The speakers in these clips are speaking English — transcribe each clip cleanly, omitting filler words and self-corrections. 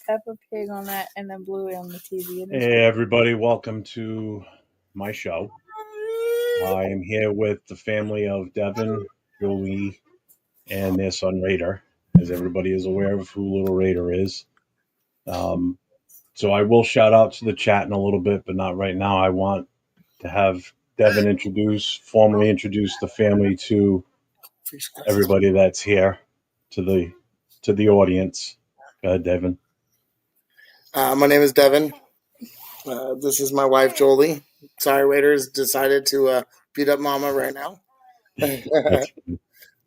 Peppa Pig on that and then Bluey on the TV. Hey, everybody. Welcome to my show. I am here with the family of Devin, Julie, and their son Raider, as everybody is aware of who little Raider is. So I will shout out to the chat in a little bit, but not right now. I want to have Devin formally introduce the family to everybody that's here, to the audience. Go ahead, Devin. My name is Devin. This is my wife, Jolie. Sorry, Raiders decided to beat up Mama right now. And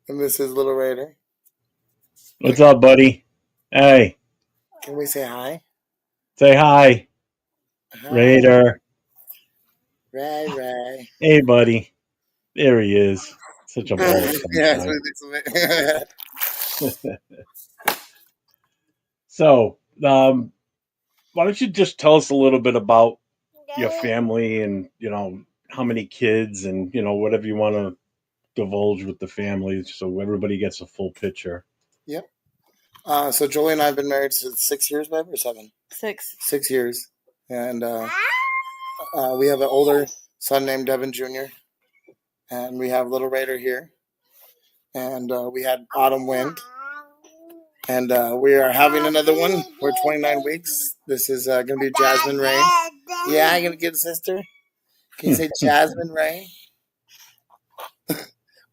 this is little Raider. What's up, buddy? Hey. Can we say hi? Say hi. Hi. Raider. Ray. Hey, buddy. There he is. Such a ball of sunshine. So, why don't you just tell us a little bit about your family and, how many kids and, whatever you want to divulge with the family so everybody gets a full picture. Yep. So Jolie and I have been married since 6 years, babe, or 7? 6. 6 years. And we have an older son named Devin Jr. And we have little Raider here. And we had autumn wind. And we are having another one. We're 29 weeks. This is going to be Jasmine Ray. Yeah, I'm going to get a sister. Can you say Jasmine Ray?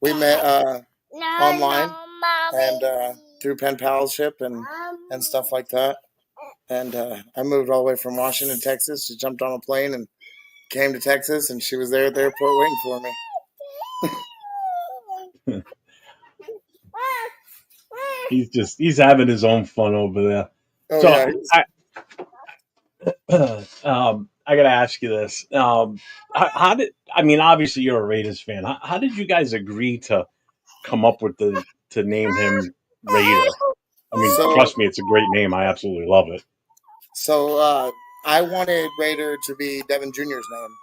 We met online and through pen palship and stuff like that. And I moved all the way from Washington, Texas. She jumped on a plane and came to Texas, and she was there at the airport waiting for me. He's having his own fun over there. Oh, so yeah. I got to ask you this. Obviously you're a Raiders fan. How did you guys agree to come up with to name him Raider? Trust me, it's a great name. I absolutely love it. So I wanted Raider to be Devin Jr.'s name.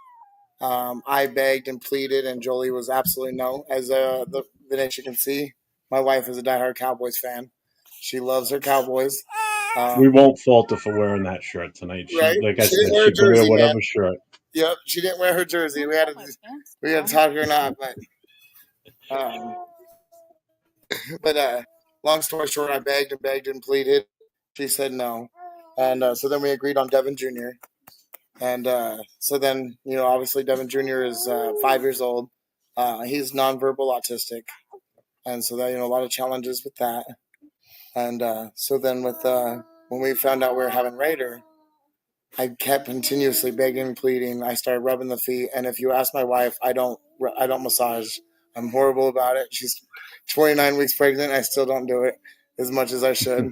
I begged and pleaded, and Jolie was absolutely no. As the nation can see, my wife is a diehard Cowboys fan. She loves her Cowboys. We won't fault her for wearing that shirt tonight. Right? Like I said, she can wear whatever shirt. Yep, she didn't wear her jersey. We had to talk her not, but long story short, I begged and pleaded. She said no, and so then we agreed on Devin Jr. And so then, obviously Devin Jr. is 5 years old. He's nonverbal autistic, and so that a lot of challenges with that. And so then with when we found out we were having Raider, I kept continuously begging and pleading. I started rubbing the feet, and if you ask my wife, I don't massage. I'm horrible about it. She's 29 weeks pregnant. I still don't do it as much as I should.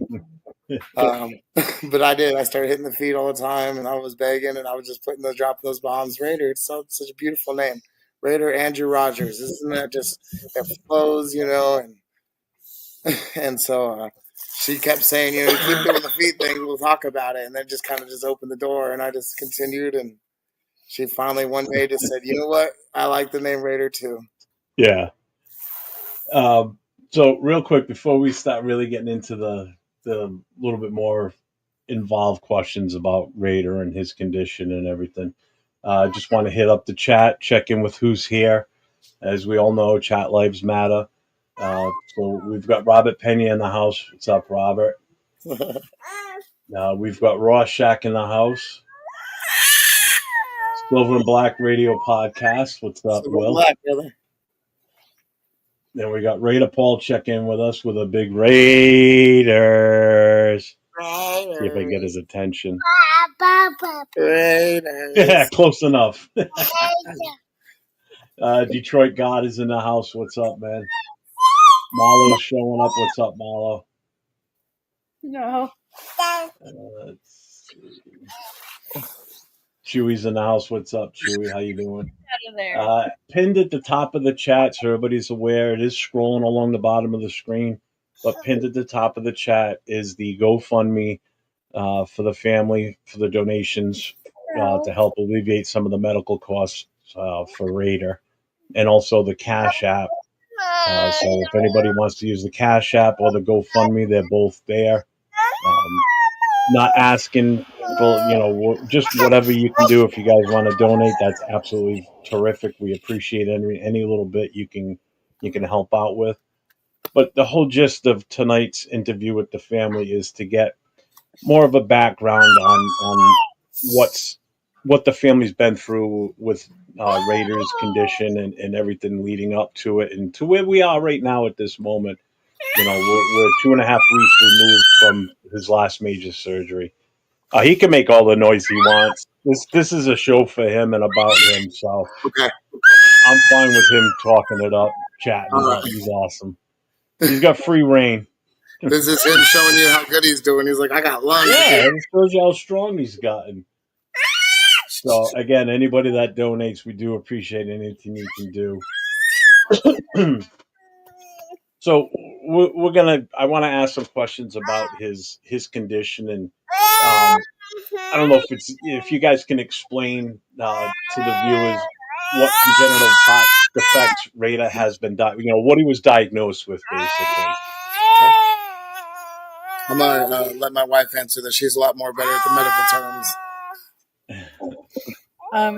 But I did. I started hitting the feet all the time, and I was begging, and I was just dropping those bombs. Raider, it's such a beautiful name. Raider Andrew Rogers. Isn't that just, it flows, And so she kept saying, you keep doing the feet thing, we'll talk about it. And then just kind of just opened the door, and I just continued. And she finally one day just said, you know what? I like the name Raider too. Yeah. So real quick, before we start really getting into the little bit more involved questions about Raider and his condition and everything, I just want to hit up the chat, check in with who's here. As we all know, chat lives matter. So we've got Robert Pena in the house. What's up, Robert? We've got Raw Shack in the house. Silver and Black Radio Podcast. What's up, Silver Will? Black, brother. Then we got Raider Paul check in with us with a big Raiders. See if I can get his attention. Raiders. Yeah, close enough. Detroit God is in the house. What's up, man? Marlo's showing up. What's up, Marlo? No. Let's see. Chewy's in the house. What's up, Chewy? How you doing? Out of there. Pinned at the top of the chat, so everybody's aware. It is scrolling along the bottom of the screen, but pinned at the top of the chat is the GoFundMe for the family, for the donations to help alleviate some of the medical costs for Raider, and also the Cash App. So if anybody wants to use the Cash App or the GoFundMe, they're both there. not asking for, just whatever you can do. If you guys want to donate, that's absolutely terrific. We appreciate any little bit you can help out with. But the whole gist of tonight's interview with the family is to get more of a background on what the family's been through with Raiders' condition and everything leading up to it, and to where we are right now at this moment. We're 2.5 weeks removed from his last major surgery. He can make all the noise he wants. This is a show for him and about him, so Okay. I'm fine with him talking it up, chatting it up. He's awesome. He's got free reign. This is him showing you how good he's doing. He's like, I got lungs. Yeah, it shows you how strong he's gotten. So again, anybody that donates, we do appreciate anything you can do. So I want to ask some questions about his condition, and I don't know if you guys can explain to the viewers what congenital heart defect Rada has been, what he was diagnosed with, basically. I'm gonna let my wife answer this. She's a lot more better at the medical terms.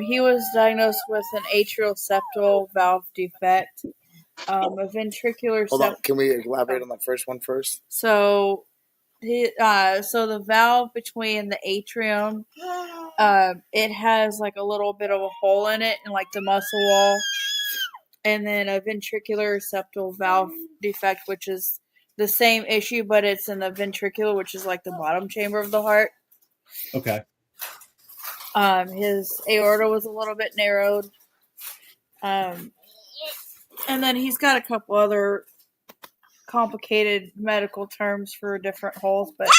He was diagnosed with an atrial septal valve defect, a ventricular. Hold on, can we elaborate on that first one first? So the valve between the atrium, it has like a little bit of a hole in it, and like the muscle wall, and then a ventricular septal valve defect, which is the same issue, but it's in the ventricular, which is like the bottom chamber of the heart. Okay. His aorta was a little bit narrowed. And then he's got a couple other complicated medical terms for different holes, but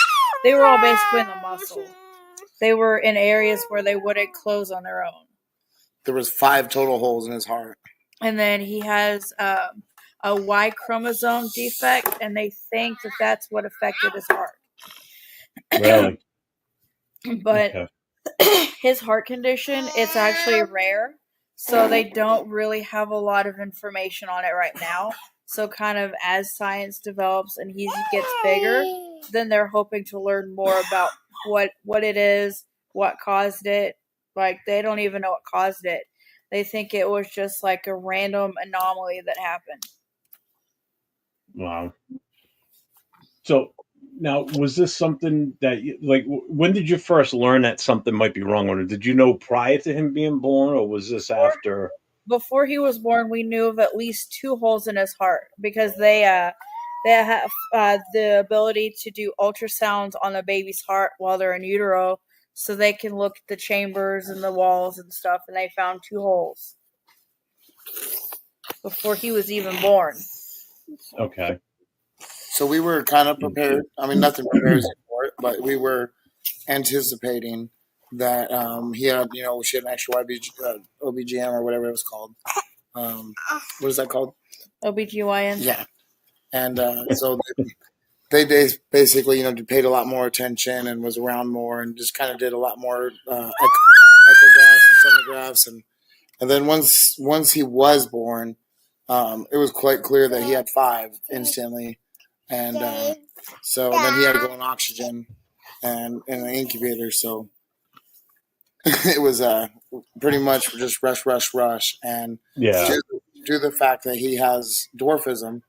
they were all basically in the muscle. They were in areas where they wouldn't close on their own. There was 5 total holes in his heart. And then he has a Y chromosome defect, and they think that that's what affected his heart. Really? But okay. His heart condition, it's actually rare, so they don't really have a lot of information on it right now. So kind of as science develops and he gets bigger, then they're hoping to learn more about what it is, what caused it. Like, they don't even know what caused it. They think it was just like a random anomaly that happened. Wow. So now, was this something that, when did you first learn that something might be wrong with it? Did you know prior to him being born, or was this after? Before he was born, we knew of at least 2 holes in his heart, because they have the ability to do ultrasounds on a baby's heart while they're in utero, so they can look at the chambers and the walls and stuff, and they found 2 holes before he was even born. Okay. So we were kind of prepared. I mean, nothing prepares you for it, but we were anticipating that he had, she had an extra OBGM or whatever it was called. What is that called? OBGYN? Yeah. And so they basically, paid a lot more attention and was around more and just kind of did a lot more echographs and sonographs. And then once he was born, it was quite clear that he had 5 instantly. And so then he had to go on oxygen and in an incubator. So it was pretty much just rush. And due to the fact that he has dwarfism,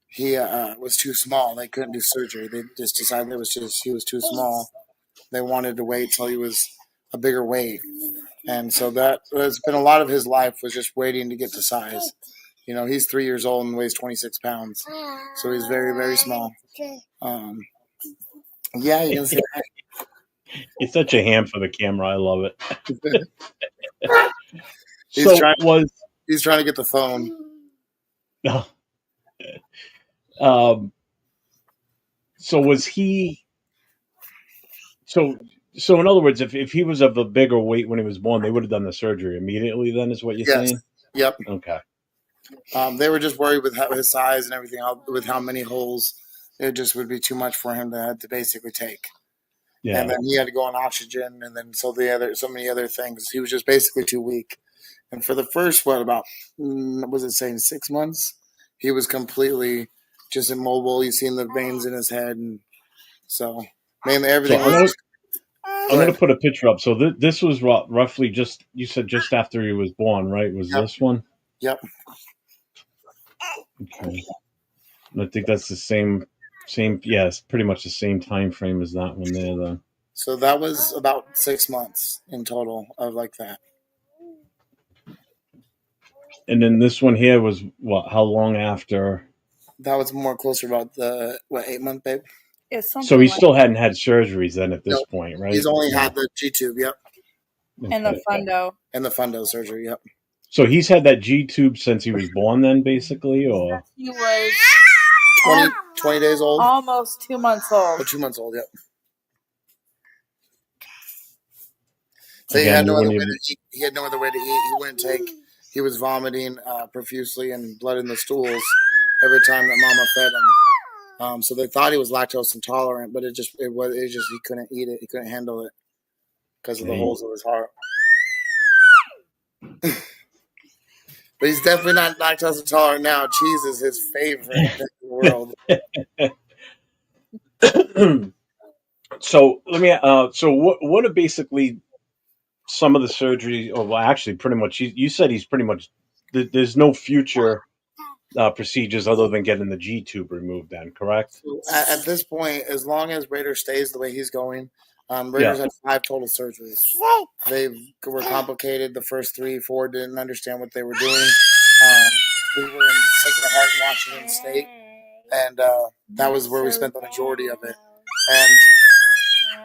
he was too small. They couldn't do surgery. They just decided he was too small. They wanted to wait till he was a bigger weight. And so that has been a lot of his life, was just waiting to get to size. He's 3 years old and weighs 26 pounds. So he's very, very small. Yeah, you can say that. It's such a ham for the camera. I love it. He's trying to get the phone. So was he? So in other words, if he was of a bigger weight when he was born, they would have done the surgery immediately. Then is what you're saying? Yep. Okay. They were just worried with his size and everything, with how many holes. It just would be too much for him to basically take. Yeah. And then he had to go on oxygen, and then so many other things. He was just basically too weak. And for the first, 6 months, he was completely just immobile. You seen the veins in his head, and so Mainly everything So was. I'm gonna put a picture up. So this was roughly just, you said just after he was born, right? Was Yep. this one? Yep. Okay. And I think that's the same. Yeah, it's pretty much the same time frame as that one there. Then. So that was about 6 months in total of like that. And then this one here was what? How long after? That was more closer about the 8-month babe. It's something So he like still hadn't had surgeries then at this Nope. point, right? He's only No. had the G tube. Yep. and the fundo. And the fundo surgery. Yep. So he's had that G tube since he was born, then basically, or He was 20 days old. almost 2 months old. Oh, 2 months old. Yep. So again, he had no other way to eat. He wouldn't take. He was vomiting profusely and blood in the stools every time that mama fed him. So they thought he was lactose intolerant, but it just he couldn't eat it. He couldn't handle it because of the holes in his heart. But he's definitely not lactose intolerant now. Cheese is his favorite thing in the world. So let me. So what are basically some of the surgery? Or well, actually, pretty much. You said he's pretty much. There's no future procedures other than getting the G tube removed. Then, correct? So at this point, as long as Raider stays the way he's going, Raiders had 5 total surgeries. They were complicated. The first 3, 4 didn't understand what they were doing. We were in Sacred Heart in Washington State, and that was where we spent the majority of it. And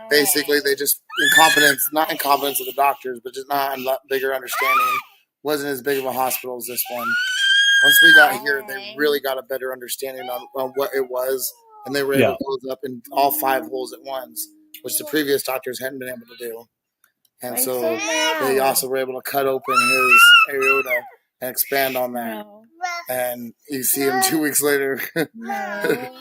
basically, they just not incompetence of the doctors, but just not a bigger understanding. Wasn't as big of a hospital as this one. Once we got here, they really got a better understanding on what it was, and they were able to close up in all 5 holes at once, which the previous doctors hadn't been able to do. And so they also were able to cut open his aorta and expand on that. No. And you see him 2 weeks later. No.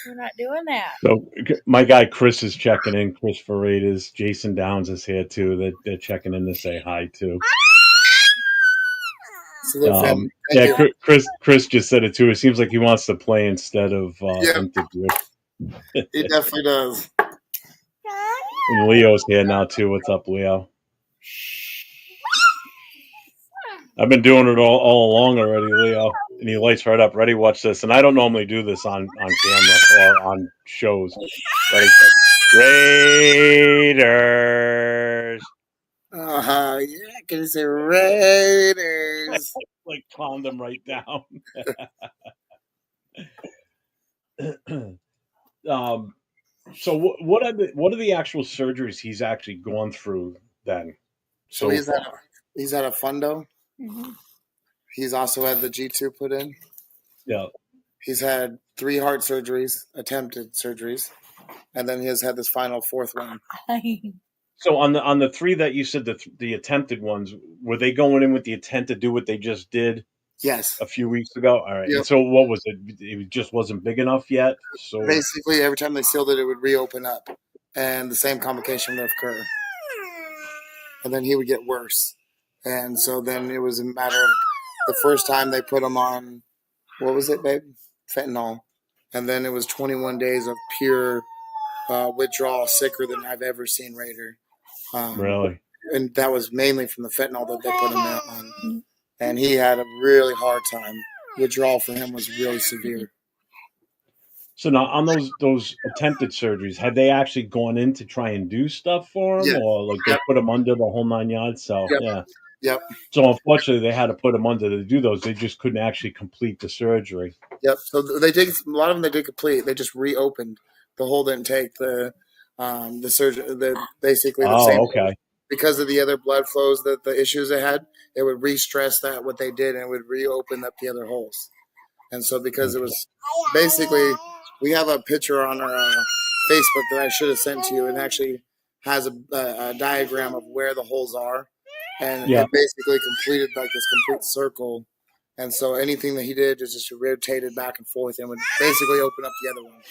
We're not doing that. So my guy Chris is checking in. Chris Ferreira's, Jason Downs is here too. They're checking in to say hi too. Chris just said it too. It seems like he wants to play instead of interview. He definitely does. And Leo's here now too. What's up, Leo? I've been doing it all along already, Leo. And he lights right up. Ready? Watch this. And I don't normally do this on camera or on shows. Ready? Raiders. Yeah, can say Raiders? Like calm them right down. So what are the actual surgeries he's actually gone through then? So he's had a fundo. Mm-hmm. He's also had the G2 put in. Yeah. He's had 3 heart surgeries, attempted surgeries, and then he has had this final 4th one. So on the 3 that you said, the attempted ones, were they going in with the intent to do what they just did? Yes. A few weeks ago? All right. Yep. And so what was it? It just wasn't big enough yet? So basically, every time they sealed it, it would reopen up, and the same complication would occur. And then he would get worse. And so then it was a matter of the first time they put him on, what was it, babe? Fentanyl. And then it was 21 days of pure withdrawal, sicker than I've ever seen Raider. Really? And that was mainly from the fentanyl that they put him on. And he had a really hard time. Withdrawal for him was really severe. So now on those attempted surgeries, had they actually gone in to try and do stuff for him, or like they put him under the whole 9 yards? So Yep. So unfortunately, they had to put him under to do those. They just couldn't actually complete the surgery. Yep. So they did a lot of them. They did complete. They just reopened. The hole didn't take the surgery. Basically the same. Okay. Because of the other blood flows, that the issues they had, it would re-stress that what they did, and it would reopen up the other holes. And so because it was basically, we have a picture on our Facebook that I should have sent to you, and actually has a diagram of where the holes are, and it basically completed like this complete circle. And so anything that he did is just rotated back and forth and would basically open up the other one.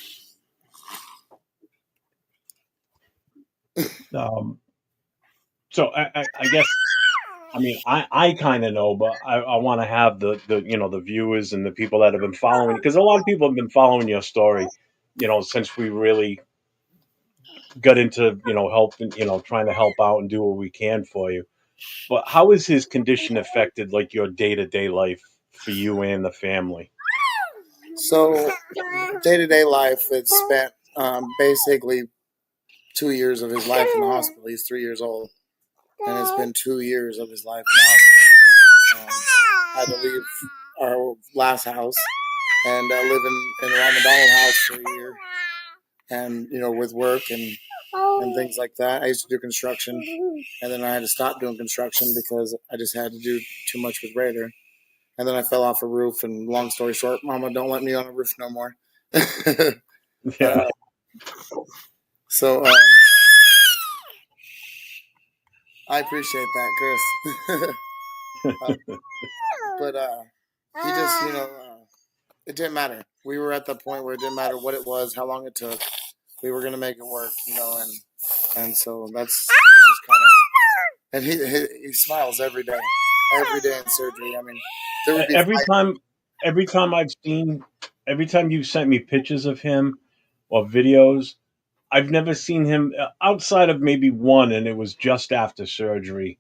So I guess, I mean, I kind of know, but I want to have the viewers and the people that have been following, because a lot of people have been following your story. since we really got into, helping, trying to help out and do what we can for you. But how has his condition affected like your day to day life for you and the family? So day-to-day life, it's spent basically 2 years of his life in the hospital. He's 3 years old, and it's been 2 years of his life in the hospital. I had to leave our last house and live in the Ron McDonald house for a year, and with work and things like that. I used to do construction, and then I had to stop doing construction because I just had to do too much with Raider. And then I fell off a roof, and long story short, Mama, don't let me on a roof no more. Yeah. So I appreciate that, Chris. But he just, it didn't matter. We were at the point where it didn't matter what it was, how long it took. We were gonna make it work, and so that's just kind of. And he smiles every day in surgery. I mean, there would be every time every time you've sent me pictures of him or videos, I've never seen him outside of maybe one, and it was just after surgery.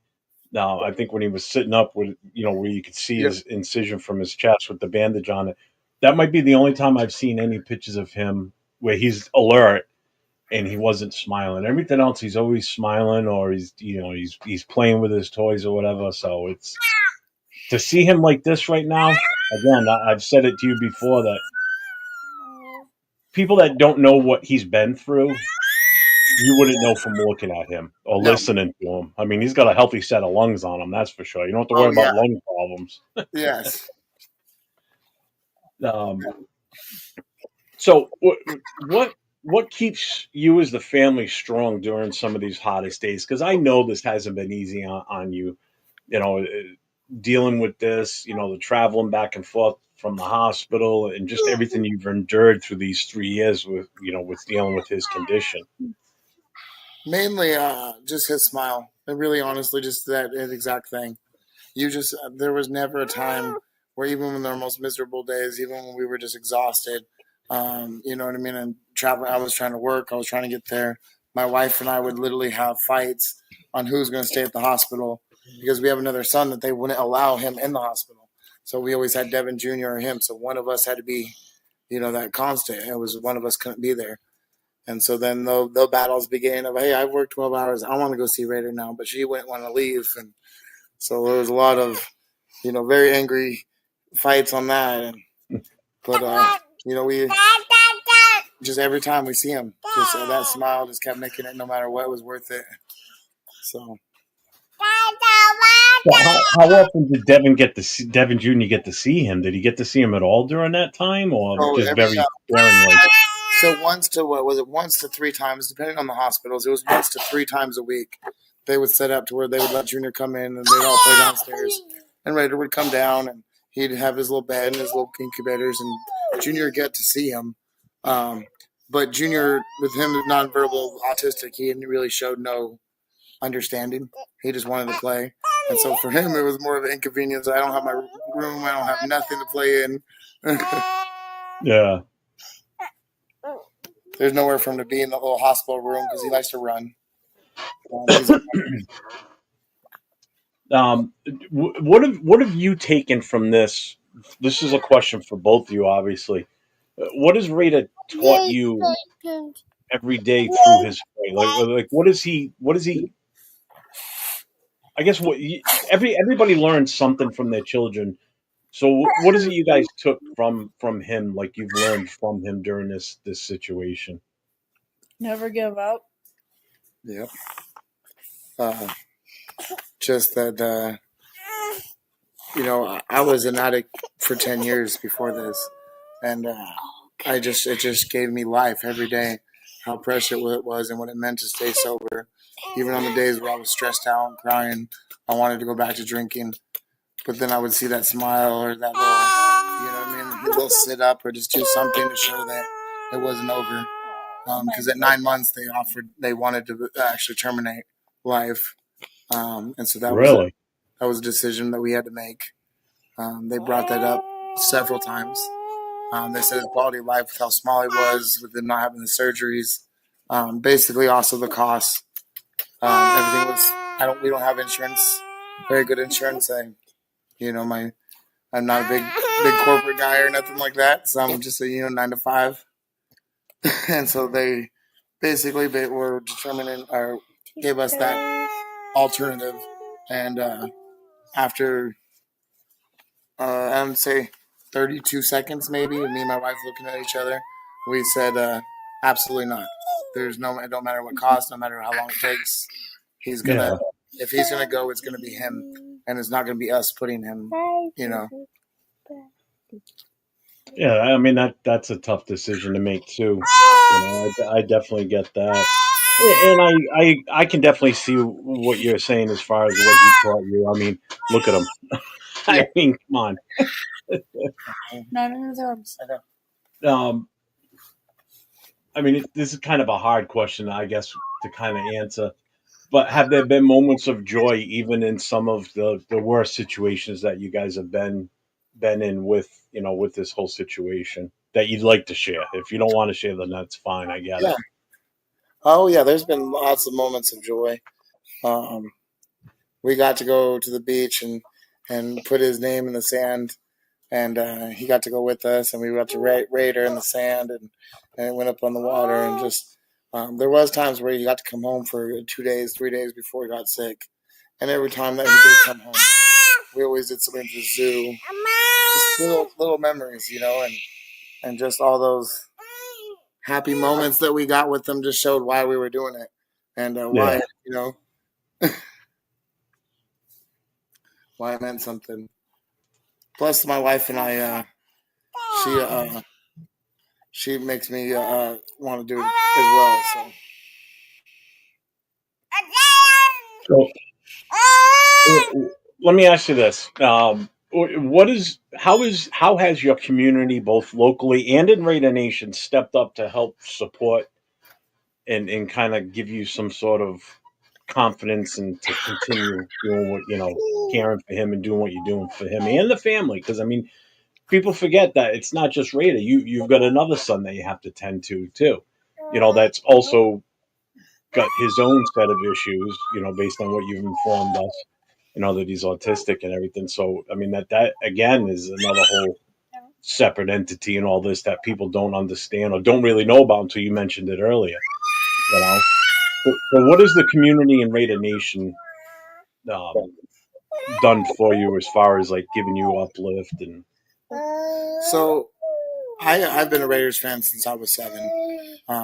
Now, I think when he was sitting up with, where you could see his incision from his chest with the bandage on it. That might be the only time I've seen any pictures of him where he's alert and he wasn't smiling. Everything else, he's always smiling, or he's playing with his toys or whatever. So it's to see him like this right now. Again, I've said it to you before that people that don't know what he's been through, you wouldn't know from looking at him or No. listening to him. I mean, he's got a healthy set of lungs on him, that's for sure. You don't have to worry about lung problems. Yes. So, what keeps you as the family strong during some of these hottest days? Because I know this hasn't been easy on you. Dealing with this, the traveling back and forth from the hospital, and just everything you've endured through these 3 years with dealing with his condition. Mainly, just his smile. And really, honestly, just that exact thing. There was never a time where, even when there were most miserable days, even when we were just exhausted, you know what I mean? And traveling, I was trying to work, I was trying to get there. My wife and I would literally have fights on who's going to stay at the hospital because we have another son that they wouldn't allow him in the hospital. So we always had Devin Jr. or him. So one of us had to be, that constant. It was one of us couldn't be there. And so then the battles began of, hey, I've worked 12 hours. I want to go see Raider now, but she wouldn't want to leave. And so there was a lot of, very angry fights on that. But we just every time we see him, just that smile just kept making it no matter what, it was worth it. So. How often did Devin Jr. get to see him? Did he get to see him at all during that time, or just very sparingly? So once to 3 times, depending on the hospitals. It was once to 3 times a week. They would set up to where they would let Junior come in, and they'd all play downstairs. And Raider would come down, and he'd have his little bed and his little incubators, and Junior would get to see him. But Junior, with him nonverbal autistic, he really showed no understanding. He just wanted to play. And so for him, it was more of an inconvenience. I don't have my room. I don't have nothing to play in. Yeah. There's nowhere for him to be in the little hospital room because he likes to run. What have you taken from this? This is a question for both of you, obviously. What has Rita taught you every day through his play? Like what is he? I guess everybody learns something from their children. So what is it you guys took from him? Like you've learned from him during this situation? Never give up. Yep. Just that. I was an addict for 10 years before this, and it just gave me life every day. How precious it was and what it meant to stay sober. Even on the days where I was stressed out and crying, I wanted to go back to drinking. But then I would see that smile or that little, little sit up or just do something to show that it wasn't over. Because at 9 months they wanted to actually terminate life, and so that was a decision that we had to make. They brought that up several times. They said his quality of life with how small he was, with him not having the surgeries. Basically, also the cost. Everything was. We don't have insurance. Very good insurance. I'm not a big corporate guy or nothing like that. So I'm just a 9 to 5. And so they basically were determining or gave us that alternative. And after I would say 32 seconds, maybe, me and my wife looking at each other, we said, absolutely not. It don't matter what cost, no matter how long it takes. If he's gonna go, it's gonna be him, and it's not gonna be us putting him. Yeah, I mean that's a tough decision to make too. I definitely get that, and I can definitely see what you're saying as far as what he taught you. I mean, look at him. I mean, come on. Not in his arms. Um, I mean, this is kind of a hard question, I guess, to kind of answer. But have there been moments of joy, even in some of the worst situations that you guys have been in with this whole situation that you'd like to share? If you don't want to share, then that's fine. I get it. Oh yeah, there's been lots of moments of joy. We got to go to the beach and put his name in the sand, and he got to go with us, and we got to Raider in the sand, and went up on the water, and just there was times where he got to come home for 2 days, 3 days before he got sick, and every time that he did come home, we always did something to the zoo, just little memories, and just all those happy moments that we got with them just showed why we were doing it, and why why it meant something. Plus, my wife and I, she makes me want to do it as well. So, let me ask you this: how has your community, both locally and in Raider Nation, stepped up to help support and kind of give you some sort of confidence and to continue doing what caring for him and doing what you're doing for him and the family? Because I mean, people forget that it's not just Raider. You've got another son that you have to tend to too. That's also got his own set of issues. Based on what you've informed us. That he's autistic and everything. So I mean that again is another whole separate entity and all this that people don't understand or don't really know about until you mentioned it earlier. So what has the community and Raider Nation done for you as far as like giving you uplift and? So I've been a Raiders fan since I was 7.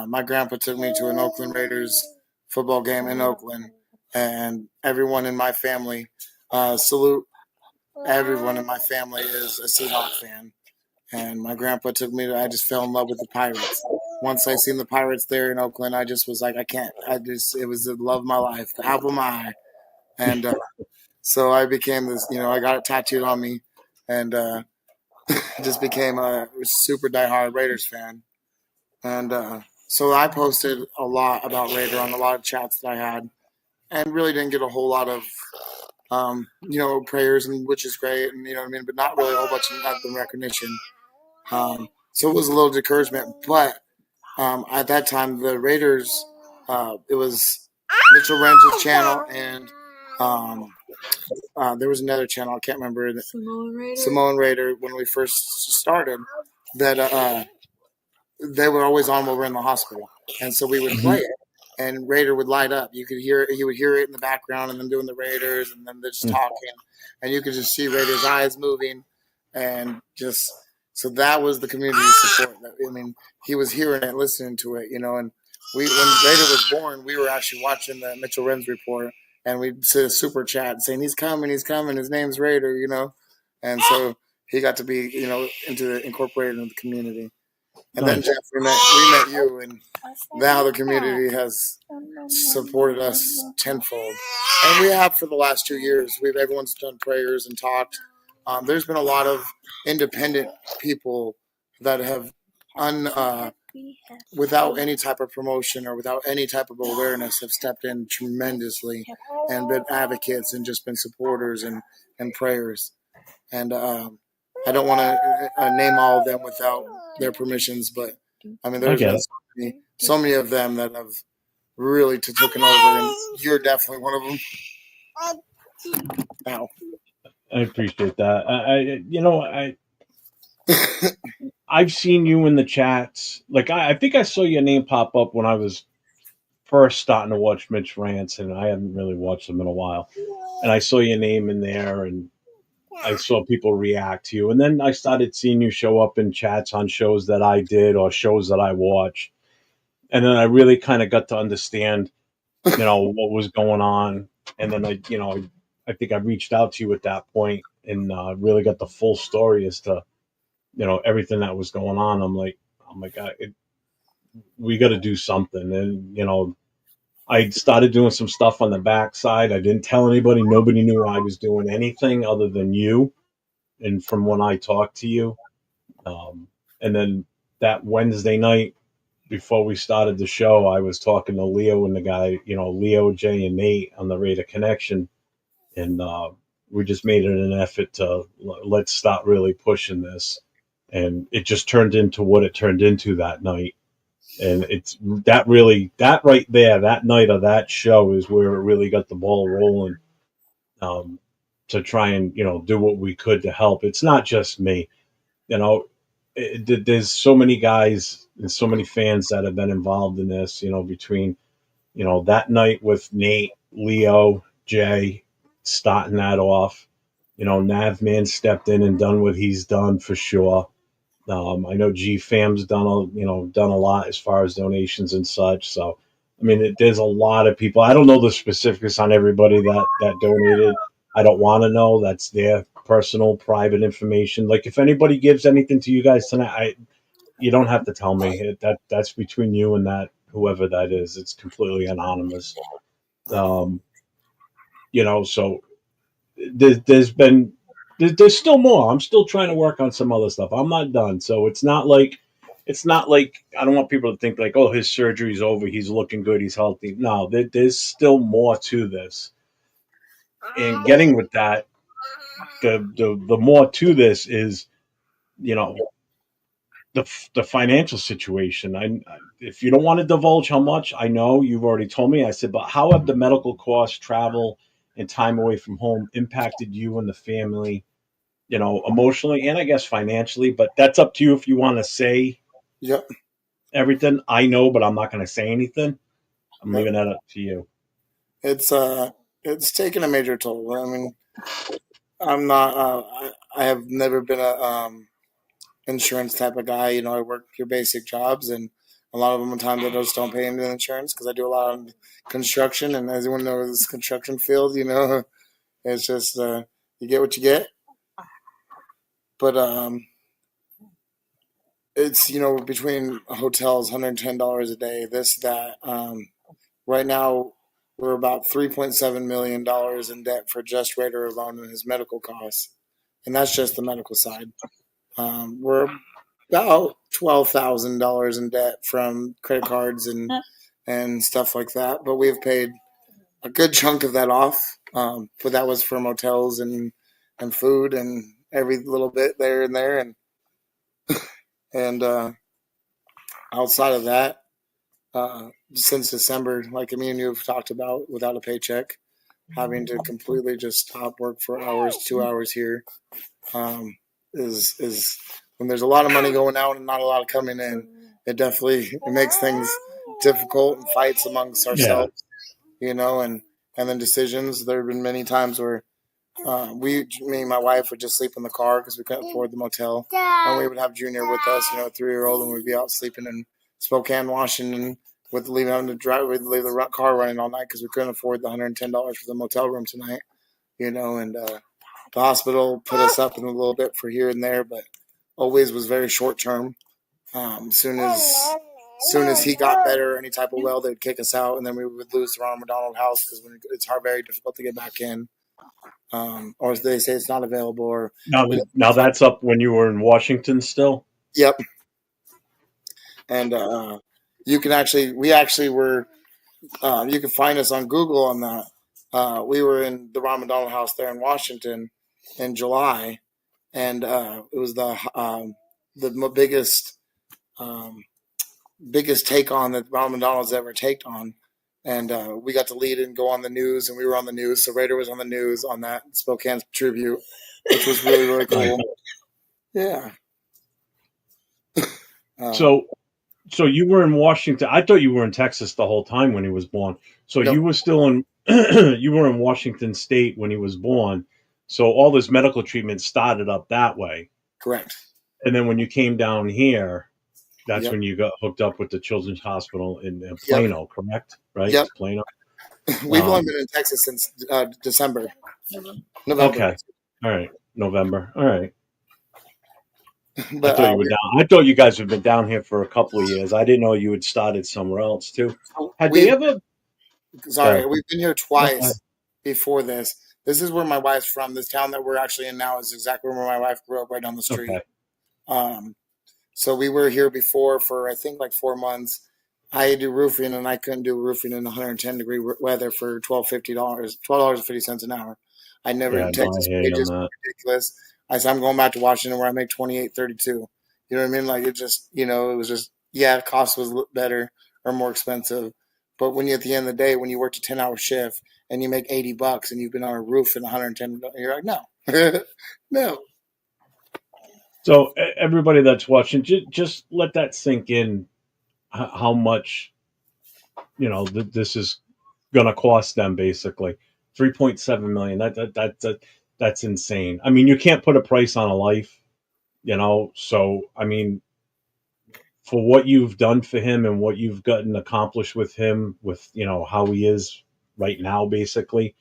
My grandpa took me to an Oakland Raiders football game in Oakland, and everyone in my family, salute everyone in my family is a Seahawks fan. And my grandpa took me I just fell in love with the Pirates. Once I seen the Pirates there in Oakland, I just was like, I can't. It was the love of my life, the apple of my eye. And so I became this, I got it tattooed on me, and just became a super diehard Raiders fan. And so I posted a lot about Raider on a lot of chats that I had, and really didn't get a whole lot of, prayers, and which is great, and but not really a whole bunch of recognition. So it was a little discouragement, but at that time the Raiders, it was Mitchell Ren's channel, and there was another channel, I can't remember it. Simone Raider, when we first started, that they were always on while we were in the hospital, and so we would play it, and Raider would light up. You could hear it, he would hear it in the background, and them doing the Raiders, and then they're just talking, and you could just see Raider's eyes moving, and just so that was the community support. I mean, he was hearing it, listening to it, and when Raider was born, we were actually watching the Mitchell Ren's report, and we'd sit a super chat saying, he's coming, his name's Raider, and so he got to be, incorporated into the community. And then, Jeff, we met you, and now the community has supported us tenfold. And we have for the last 2 years. Everyone's done prayers and talked. There's been a lot of independent people that have, without any type of promotion or without any type of awareness, have stepped in tremendously and been advocates and just been supporters and prayers. And I don't want to name all of them without their permissions, but I mean, there's been so many of them that have really taken over, and you're definitely one of them. Ow. I appreciate that. I've seen you in the chats. Like I think I saw your name pop up when I was first starting to watch Mitch rants, and I haven't really watched them in a while. And I saw your name in there, and I saw people react to you. And then I started seeing you show up in chats on shows that I did or shows that I watched. And then I really kind of got to understand, what was going on. And then I think I reached out to you at that point and really got the full story as to, everything that was going on. I'm like, oh my God, we got to do something. And, I started doing some stuff on the backside. I didn't tell anybody. Nobody knew I was doing anything other than you. And from when I talked to you, and then that Wednesday night before we started the show, I was talking to Leo and the guy, Leo, Jay, and Nate on the Raider Connection, and we just made it an effort to let's start really pushing this, and it just turned into what it turned into that night. And it's that right there, that night of that show is where it really got the ball rolling, to try and do what we could to help. It's not just me, you know. There's so many guys and so many fans that have been involved in this. Between that night with Nate, Leo, Jay, starting that off. Navman stepped in and done what he's done for sure. I know G Fam's done a lot as far as donations and such. So, I mean, there's a lot of people. I don't know the specifics on everybody that donated. I don't want to know. That's their personal, private information. Like, if anybody gives anything to you guys tonight, you don't have to tell me. That's between you and that whoever that is. It's completely anonymous. Um, so there's still more. I'm still trying to work on some other stuff. I'm not done. So it's not like I don't want people to think like, oh, his surgery's over. He's looking good. He's healthy. No, there's still more to this. And getting with that, the more to this is, you know, the financial situation. If you don't want to divulge how much, I know you've already told me. I said, but how have the medical costs, travel, and time away from home impacted you and the family? Emotionally and I guess financially, but that's up to you if you want to say Yep. everything. I know, but I'm not going to say anything. I'm Yep. leaving that up to you. It's taken a major toll. I mean, I'm not. I have never been a insurance type of guy. I work your basic jobs, and a lot of them times I just don't pay into insurance because I do a lot of construction, and as everyone knows, this construction field, it's just you get what you get. But it's between hotels, $110 a day, this that. Right now, we're about $3.7 million in debt for just Raider alone and his medical costs, and that's just the medical side. We're about $12,000 in debt from credit cards and stuff like that, but we've paid a good chunk of that off. But that was for motels and food and every little bit there and there, and outside of that, since December, like me and you have talked about, without a paycheck, having to completely just stop work for hours, 2 hours here, is when there's a lot of money going out and not a lot of coming in. It makes things difficult and fights amongst ourselves, and then decisions. There have been many times where me and my wife would just sleep in the car because we couldn't afford the motel, and we would have Junior with us, a 3-year-old, and we'd be out sleeping in Spokane, Washington, with leaving him to drive, we'd leave the car running all night because we couldn't afford the $110 for the motel room tonight, and the hospital put us up in a little bit for here and there, but always was very short term. Soon as he got better, any type of well, they'd kick us out, and then we would lose the Ronald McDonald House because it's very difficult to get back in. Or they say it's not available. Or now that's up when you were in Washington still. Yep. And we actually were. You can find us on Google on that. We were in the Ronald McDonald House there in Washington in July, and it was the biggest take on that Ronald McDonald's ever taked on. And we got to lead and go on the news, and we were on the news. So Raider was on the news on that Spokane tribute, which was really, really cool. Yeah. So you were in Washington. I thought you were in Texas the whole time when he was born. So Nope. you were still in you were in Washington State when he was born. So all this medical treatment started up that way. Correct. And then when you came down here, that's Yep. when you got hooked up with the Children's Hospital in Plano, correct? Right? Yep. It's Plano. We've only been in Texas since November. Okay. All right. November. All right. But I thought you were down. I thought you guys had been down here for a couple of years. I didn't know you had started somewhere else too. Had they ever? Sorry, Go we've been here twice before this. This is where my wife's from. This town that we're actually in now is exactly where my wife grew up, right down the street. Okay. So we were here before for I think like 4 months. I do roofing, and I couldn't do roofing in 110-degree weather for $12.50 an hour. I never in Texas wages were ridiculous. I said I'm going back to Washington where I make $28.32. You know what I mean? Like it just it was just cost was better or more expensive. But when you at the end of the day, when you worked a 10-hour shift and you make $80 and you've been on a roof in 110, you're like no, no. So everybody that's watching, just let that sink in. How much, this is going to cost them? Basically, $3.7 million. That's insane. I mean, you can't put a price on a life, So I mean, for what you've done for him and what you've gotten accomplished with him, with how he is right now, basically.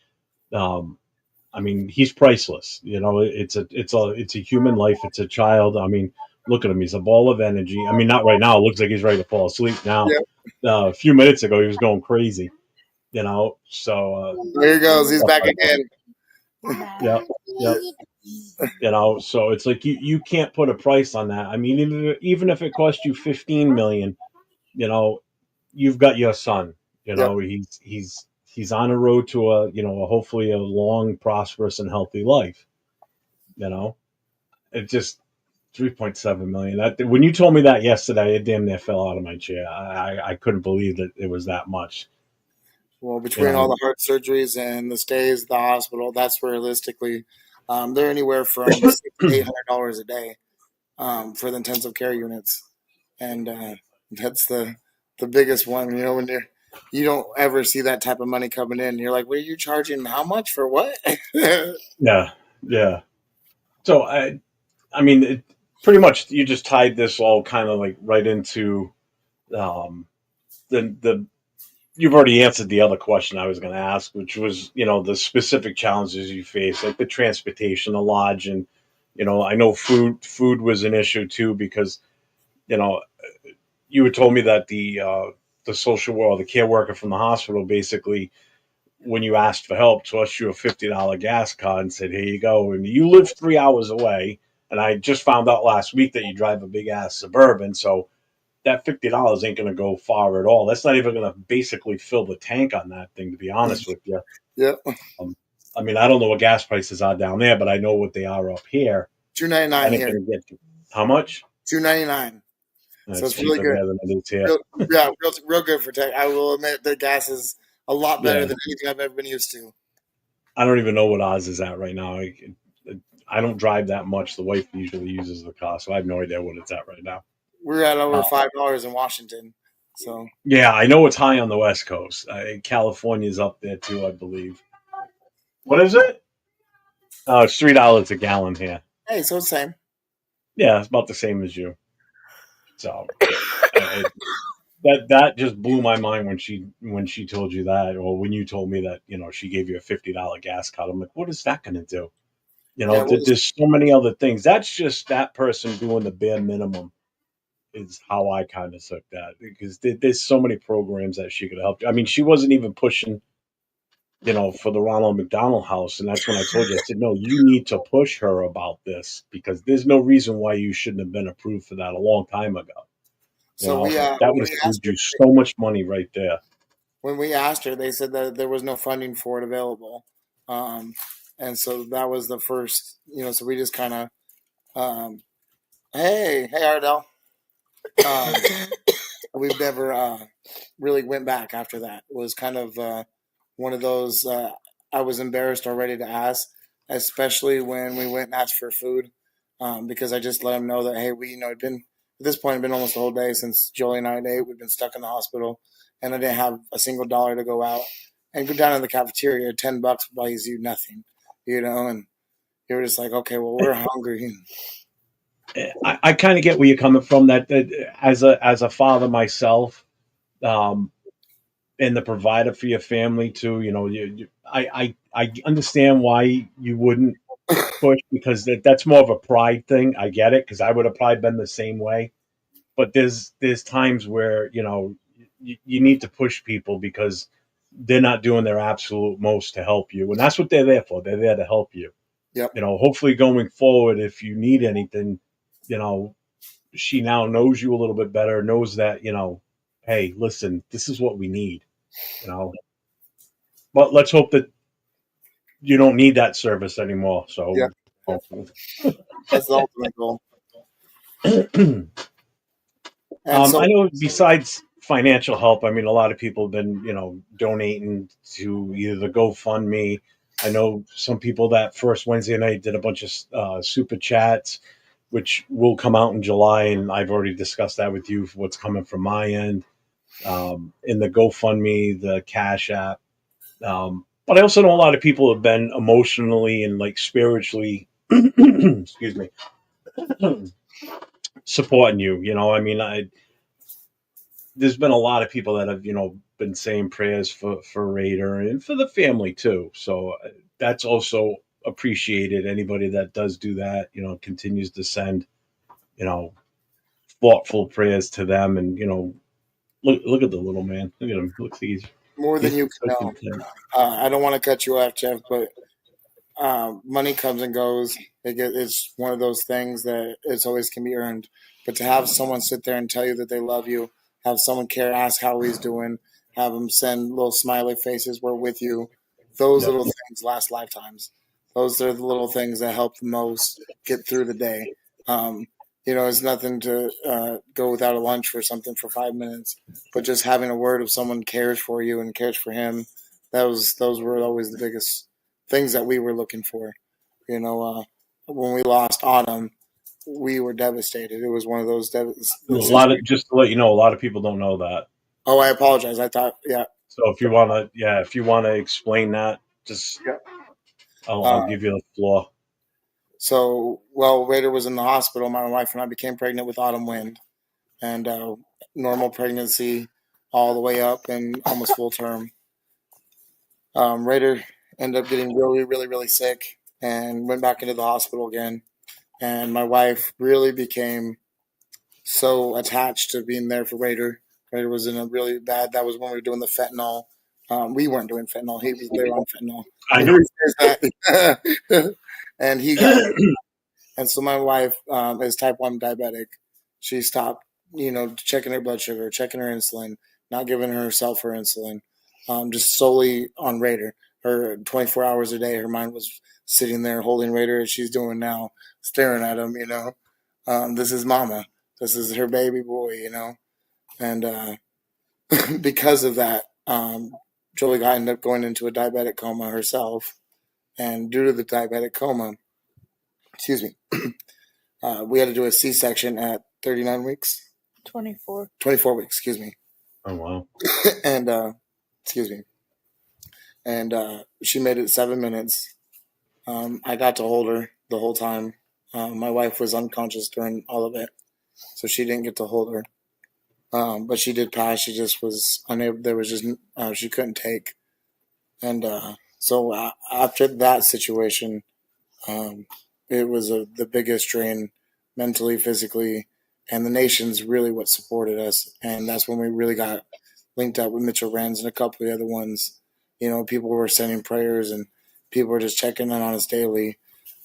I mean, he's priceless. It's a human life. It's a child. I mean, look at him. He's a ball of energy. I mean, not right now. It looks like he's ready to fall asleep now. Yep. A few minutes ago, he was going crazy. So there he goes. He's back again. Yep. So it's like you can't put a price on that. I mean, even if it cost you $15 million, you've got your son. Yep. He's on a road to hopefully a long, prosperous, and healthy life. It just $3.7 million. That when you told me that yesterday, it damn near fell out of my chair. I couldn't believe that it was that much. Well, between all the heart surgeries and the stays at the hospital, that's realistically, they're anywhere from $600 to $800 a day for the intensive care units, and that's the biggest one. When you don't ever see that type of money coming in, you're like, "What are you charging? How much for what?" Yeah. So I mean, pretty much you just tied this all kind of like right into the. You've already answered the other question I was going to ask, which was the specific challenges you face, like the transportation, the lodge, and I know food was an issue too because you had told me that the social worker, the care worker from the hospital, basically when you asked for help, tossed you a $50 gas card and said, "Here you go." And you live 3 hours away, and I just found out last week that you drive a big ass Suburban, so that $50 ain't going to go far at all. That's not even going to basically fill the tank on that thing, to be honest with you. Yeah. I mean, I don't know what gas prices are down there, but I know what they are up here. $2.99 here. How much? $2.99. So it's really good. Than it is here. Real good for tech. I will admit the gas is a lot better than anything I've ever been used to. I don't even know what Oz is at right now. I don't drive that much. The wife usually uses the car, so I have no idea what it's at right now. We're at over $5 in Washington. So yeah, I know it's high on the West Coast. California's up there too, I believe. What is it? It's $3 a gallon here. Hey, so it's the same. Yeah, it's about the same as you. So that just blew my mind when she told you that, or when you told me that she gave you a $50 gas card. I'm like, what is that going to do? There's so many other things. That's just that person doing the bare minimum. Is how I kind of took that, because there's so many programs that she could help you. I mean, she wasn't even pushing, for the Ronald McDonald House, and that's when I told you, I said, no, you need to push her about this because there's no reason why you shouldn't have been approved for that a long time ago. So that would have saved you so much money right there. When we asked her, they said that there was no funding for it available, and so that was the first. So we just kind of Hey, Ardell. Um, we've never really went back after that. It was kind of one of those. I was embarrassed already to ask, especially when we went and asked for food, because I just let him know that hey, it'd been at this point it'd been almost the whole day since Jolie and I ate. We'd been stuck in the hospital, and I didn't have a single dollar to go out and go down in the cafeteria. $10 buys you nothing, and you were just like, okay, well, we're hungry. I kind of get where you're coming from. That as a father myself, um, and the provider for your family too. I understand why you wouldn't push because that's more of a pride thing. I get it because I would have probably been the same way. But there's times where you need to push people because they're not doing their absolute most to help you, and that's what they're there for. They're there to help you. Yep. Hopefully going forward, if you need anything, you know, she now knows you a little bit better, knows that, hey, listen, this is what we need, you know. But let's hope that you don't need that service anymore. Yeah, So, that's the ultimate goal. And so, I know besides financial help, I mean, a lot of people have been, donating to either the GoFundMe. I know some people that first Wednesday night did a bunch of super chats, which will come out in July, and I've already discussed that with you for what's coming from my end. In the GoFundMe, the Cash App. But I also know a lot of people have been emotionally and like spiritually, excuse me, supporting you. I mean, there's been a lot of people that have been saying prayers for Raider and for the family too. So that's also appreciated. Anybody that does do that, continues to send you know thoughtful prayers to them, and look at the little man. Look at him. Looks like more than he's you so can know. content. I don't want to cut you off, Jeff, but money comes and goes. It's one of those things that it's always can be earned. But to have someone sit there and tell you that they love you, have someone care, ask how he's doing, have them send little smiley faces, we're with you. Those Yep. little things last lifetimes. Those are the little things that help the most get through the day. Um, it's nothing to go without a lunch for something for 5 minutes, but just having a word of someone cares for you and cares for him. Those were always the biggest things that we were looking for. When we lost Autumn, we were devastated. It was one of those. A lot of just to let you know, a lot of people don't know that. Oh, I apologize. I thought, yeah. So if you wanna explain that, just Yeah. I'll give you the floor. So, well, Raider was in the hospital. My wife and I became pregnant with Autumn Wind, and normal pregnancy all the way up and almost full term. Raider ended up getting really, really, really sick and went back into the hospital again. And my wife really became so attached to being there for Raider. Raider was in a really bad. That was when we were doing the fentanyl. We weren't doing fentanyl. He was there on fentanyl. I He know. always says that. And he got. And so my wife is type 1 diabetic. She stopped, checking her blood sugar, checking her insulin, not giving herself her insulin, just solely on Raider. Her 24 hours a day, her mind was sitting there holding Raider as she's doing now, staring at him. This is Mama. This is her baby boy. And because of that, Jolie ended up going into a diabetic coma herself. And due to the diabetic coma, excuse me, we had to do a C-section at 39 weeks. 24. 24 weeks, excuse me. Oh wow. And, excuse me. And she made it 7 minutes. I got to hold her the whole time. My wife was unconscious during all of it, so she didn't get to hold her. But she did pass. She just was unable. There was just she couldn't take. And so after that situation, um, it was the biggest drain mentally, physically, and the nation's really what supported us. And that's when we really got linked up with Mitchell Rands and a couple of the other ones. People were sending prayers and people were just checking in on us daily.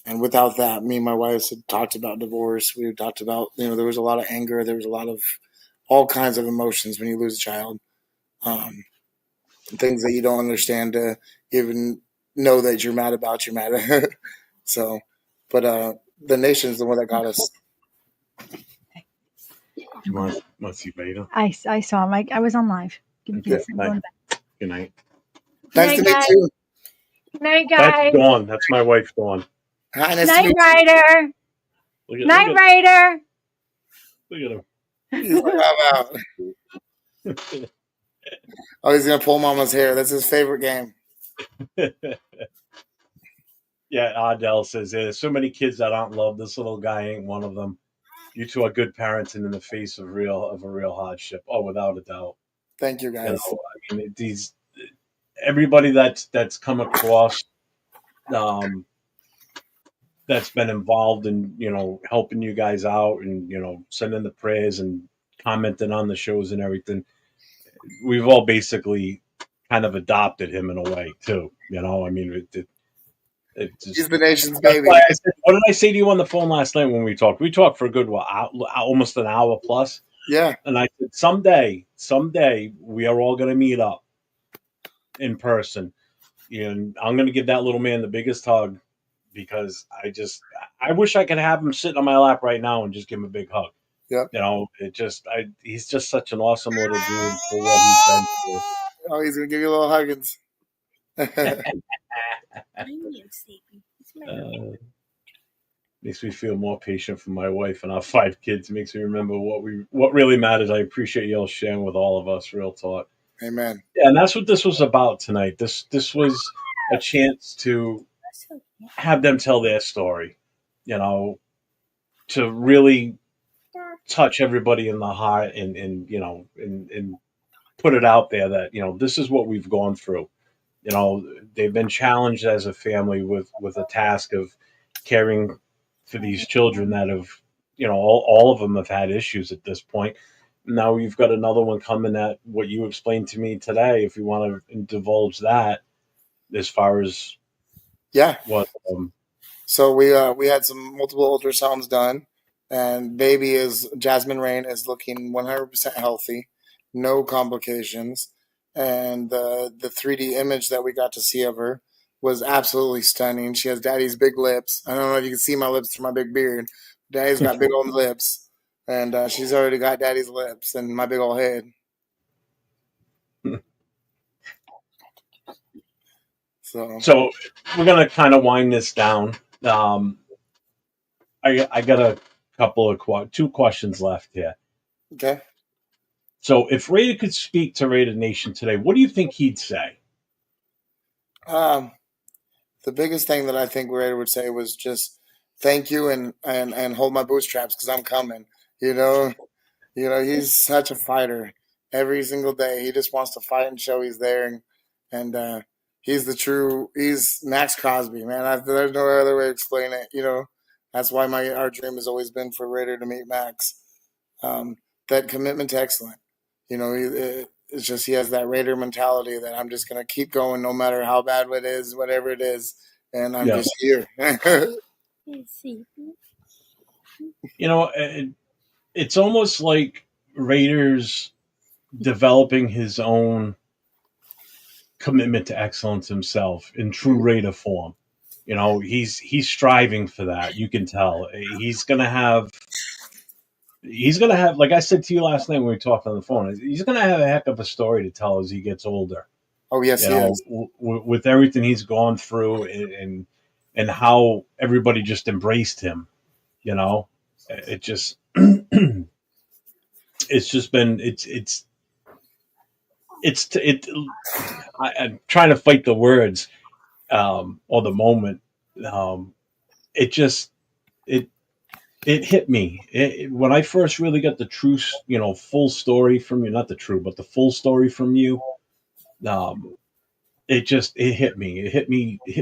And without that, me and my wife had talked about divorce. We talked about, there was a lot of anger. There was a lot of all kinds of emotions when you lose a child. Things that you don't understand to even know that you're mad about, you're mad at. So, but the nation's the one that got us. You want to see Beta? I saw him. I was on live. Give me a second. I'm going back. Good night. Nice to meet guys. you. Good night, That's guys. Dawn. That's my wife, Dawn. Hi, nice to Night meet Rider. Night Rider. Look at him. you. He's like, I'm out. Oh, he's gonna pull Mama's hair. That's his favorite game. Yeah, Ardell says there's so many kids that aren't loved. This little guy ain't one of them. You two are good parents and in the face of a real hardship. Oh, without a doubt. Thank you, guys. I mean, everybody that's come across, that's been involved in helping you guys out and sending the prayers and commenting on the shows and everything. We've all basically kind of adopted him in a way too. I mean, He's the nation's baby. What did I say to you on the phone last night when we talked? We talked for a good almost an hour plus. Yeah. And I said, someday we are all going to meet up in person. And I'm going to give that little man the biggest hug because I wish I could have him sitting on my lap right now and just give him a big hug. Yep. He's just such an awesome little dude for what he's been through. Oh, he's going to give you a little huggins. Makes me feel more patient for my wife and our 5 kids. Makes me remember what really matters. I appreciate y'all sharing with all of us. Real talk. Amen. Yeah, and that's what this was about tonight. This was a chance to have them tell their story. To really touch everybody in the heart and put it out there that this is what we've gone through. They've been challenged as a family with a task of caring for these children that have, all of them have had issues at this point. Now we've got another one coming at what you explained to me today. If you want to divulge that, as far as what. So we had some multiple ultrasounds done, and Jasmine Rain is looking 100% healthy, no complications. And the 3D image that we got to see of her was absolutely stunning. She has Daddy's big lips. I don't know if you can see my lips through my big beard. Daddy's got big old lips, and she's already got Daddy's lips and my big old head. So we're gonna kind of wind this down. I got a couple of 2 questions left here. Okay. So if Raider could speak to Raider Nation today, what do you think he'd say? The biggest thing that I think Raider would say was just thank you and hold my bootstraps because I'm coming. He's such a fighter. Every single day, he just wants to fight and show he's there, and he's Max Crosby, man. There's no other way to explain it. That's why our dream has always been for Raider to meet Max. That commitment to excellence. It's just he has that Raider mentality that I'm just going to keep going no matter how bad it is, whatever it is, and I'm just here. It's almost like Raider's developing his own commitment to excellence himself in true Raider form. He's striving for that. You can tell he's gonna have, like I said to you last night when we talked on the phone, he's gonna have a heck of a story to tell as he gets older. Oh yes, he is. With everything he's gone through and how everybody just embraced him. It just it's just been I'm trying to fight the words or the moment. It hit me when I first really got the true, full story from you. Not the true, but the full story from you. It hit me. It hit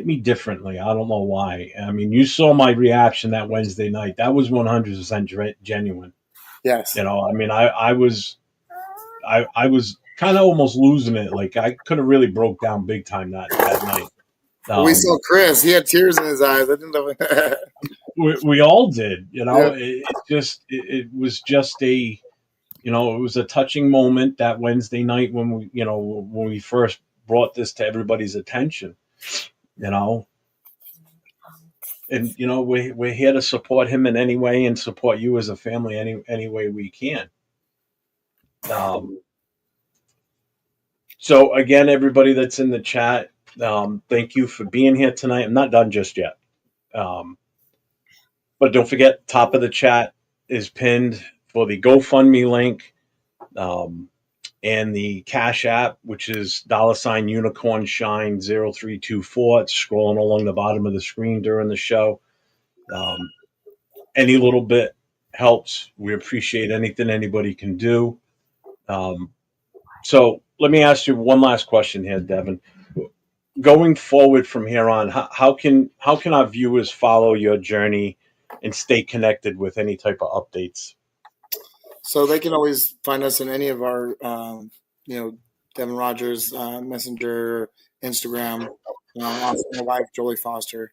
me differently. I don't know why. I mean, you saw my reaction that Wednesday night. That was 100% genuine. Yes. I mean, I was kind of almost losing it. Like I could have really broke down big time that night. We saw Chris. He had tears in his eyes. I didn't know. we all did. Yeah. It was just it was a touching moment that Wednesday night when we first brought this to everybody's attention. And we're here to support him in any way and support you as a family any way we can. So again, everybody that's in the chat, thank you for being here tonight. I'm not done just yet. But don't forget, top of the chat is pinned for the GoFundMe link, and the Cash App, which is $unicorn shine 0324. It's scrolling along the bottom of the screen during the show. Any little bit helps. We appreciate anything anybody can do. So let me ask you one last question here, Devin. Going forward from here on, how can our viewers follow your journey and stay connected with any type of updates? So they can always find us in any of our, Devin Rogers Messenger, Instagram, also my wife Jolie Foster.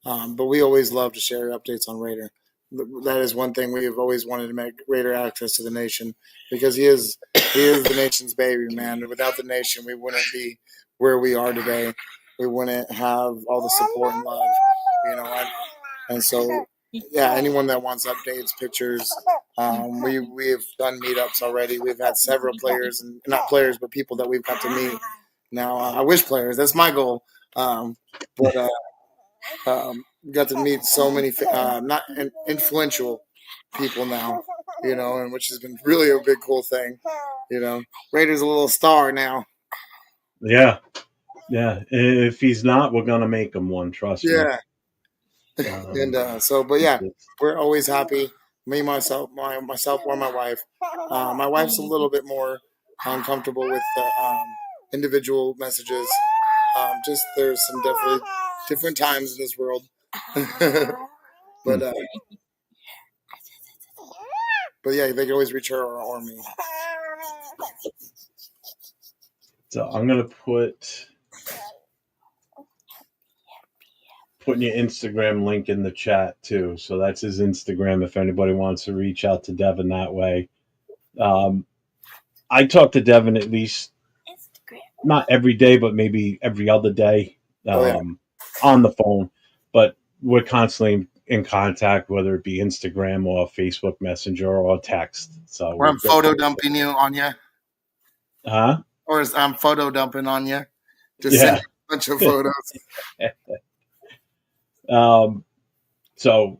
But we always love to share updates on Raider. That is one thing we have always wanted to make Raider access to the nation, because he is the nation's baby, man. Without the nation, we wouldn't be where we are today. We wouldn't have all the support and love, and so yeah, anyone that wants updates, pictures, we have done meetups already. We've had several players, and not players, but people that we've got to meet. Now, I wish players. That's my goal. But got to meet so many not influential people now, and which has been really a big cool thing. Raider's a little star now. Yeah. If he's not, we're gonna make him one. Trust me. Yeah. And but yeah, we're always happy. Me, myself, or my wife. My wife's a little bit more uncomfortable with the individual messages. Just there's some definitely different times in this world. But yeah, they can always reach her or me. So I'm gonna putting your Instagram link in the chat too. So that's his Instagram if anybody wants to reach out to Devin that way. I talk to Devin at least not every day, but maybe every other day on the phone. But we're constantly in contact, whether it be Instagram or Facebook Messenger or text. So I'm photo dumping you on you. Huh? Or I'm photo dumping on you. Just send you a bunch of photos. So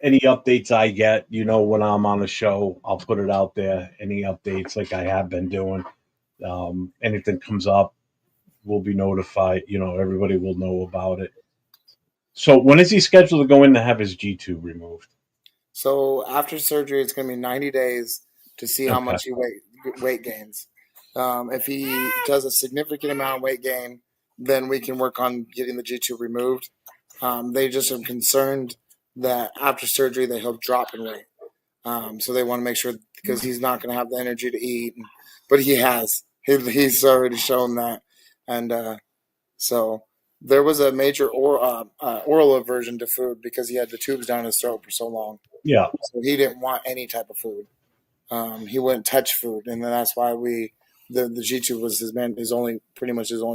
any updates I get, when I'm on the show, I'll put it out there. Any updates like I have been doing. Anything comes up, we'll be notified. Everybody will know about it. So when is he scheduled to go in to have his G-tube removed? So after surgery, it's going to be 90 days to see how much he weight gains. If he does a significant amount of weight gain, then we can work on getting the G-tube removed. They just are concerned that after surgery that he'll drop in weight. So they want to make sure, because he's not going to have the energy to eat, but he has. He's already shown that, and so there was a major oral aversion to food because he had the tubes down his throat for so long. Yeah. So he didn't want any type of food. He wouldn't touch food, and then that's why the G-tube was his only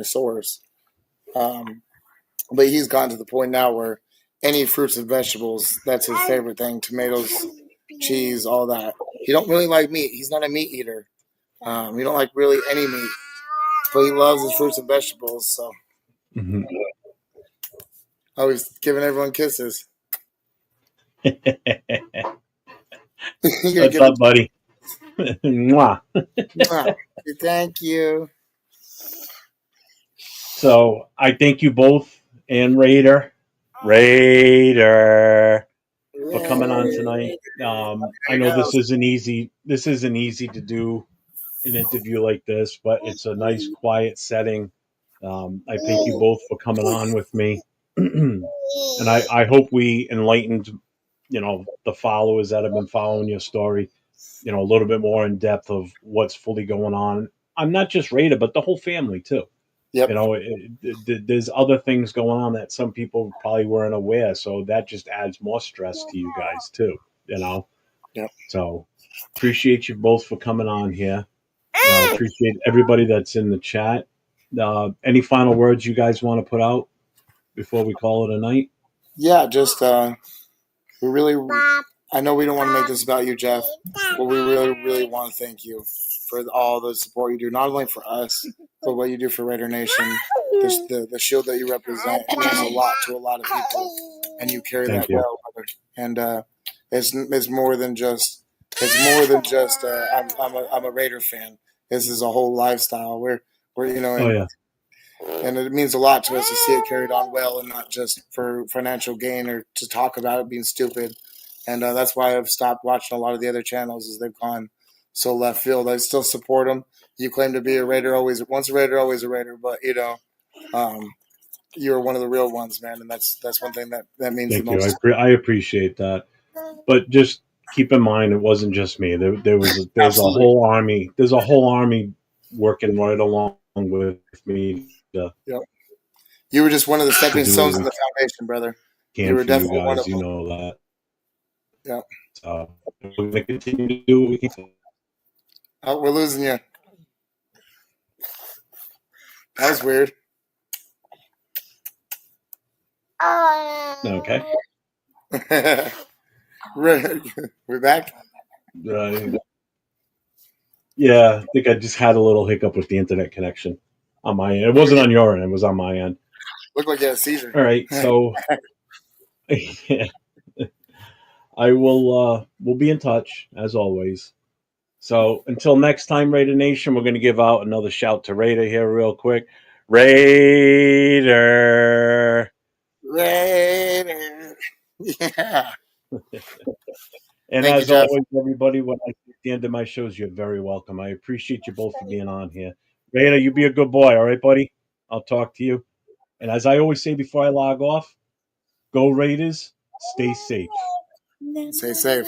source. But he's gotten to the point now where any fruits and vegetables, that's his favorite thing. Tomatoes, cheese, all that. He don't really like meat. He's not a meat eater. He don't like really any meat, but he loves his fruits and vegetables. So, he's giving everyone kisses. What's up, buddy? Mwah. Thank you. So I thank you both and Raider for coming on tonight. I know this isn't easy to do an interview like this, but it's a nice quiet setting. I thank you both for coming on with me. And I hope we enlightened, the followers that have been following your story, a little bit more in depth of what's fully going on. I'm not just Raider, but the whole family too. Yep. There's other things going on that some people probably weren't aware. So that just adds more stress to you guys too, Yep. So appreciate you both for coming on here. Appreciate everybody that's in the chat. Any final words you guys want to put out before we call it a night? yeah, just we really. I know we don't want to make this about you, Jeff, but we really, really want to thank you for all the support you do, not only for us, but what you do for Raider Nation. The shield that you represent means a lot to a lot of people, and you carry Thank that you. well, brother. And it's more than just I'm a Raider fan. This is a whole lifestyle. We're Oh yeah. and it means a lot to us to see it carried on well and not just for financial gain or to talk about it being stupid. And that's why I've stopped watching a lot of the other channels as they've gone so left field. I still support them. You claim to be a Raider, once a Raider, always a Raider. But you're one of the real ones, man, and that's one thing that means Thank the you. most. I appreciate that. But just keep in mind, it wasn't just me. There's a whole army. There's a whole army working right along with me. Yep. You were just one of the stepping stones in the foundation, brother. You were definitely one of them. You know that. Yep. So we're going to continue to do what we can. Oh, we're losing you. That was weird. Okay. We're back? Yeah, I think I just had a little hiccup with the internet connection on my end. It wasn't on your end. It was on my end. Looked like you had a seizure. All right. So I will we'll be in touch as always. So until next time, Raider Nation, we're going to give out another shout to Raider here real quick. Raider. Raider. Yeah. And Thank as you, Jeff. always, everybody, when I at the end of my shows, you're very welcome. I appreciate you both for being on here. Raider, you be a good boy, all right, buddy? I'll talk to you. And as I always say before I log off, go Raiders, stay safe. Stay safe.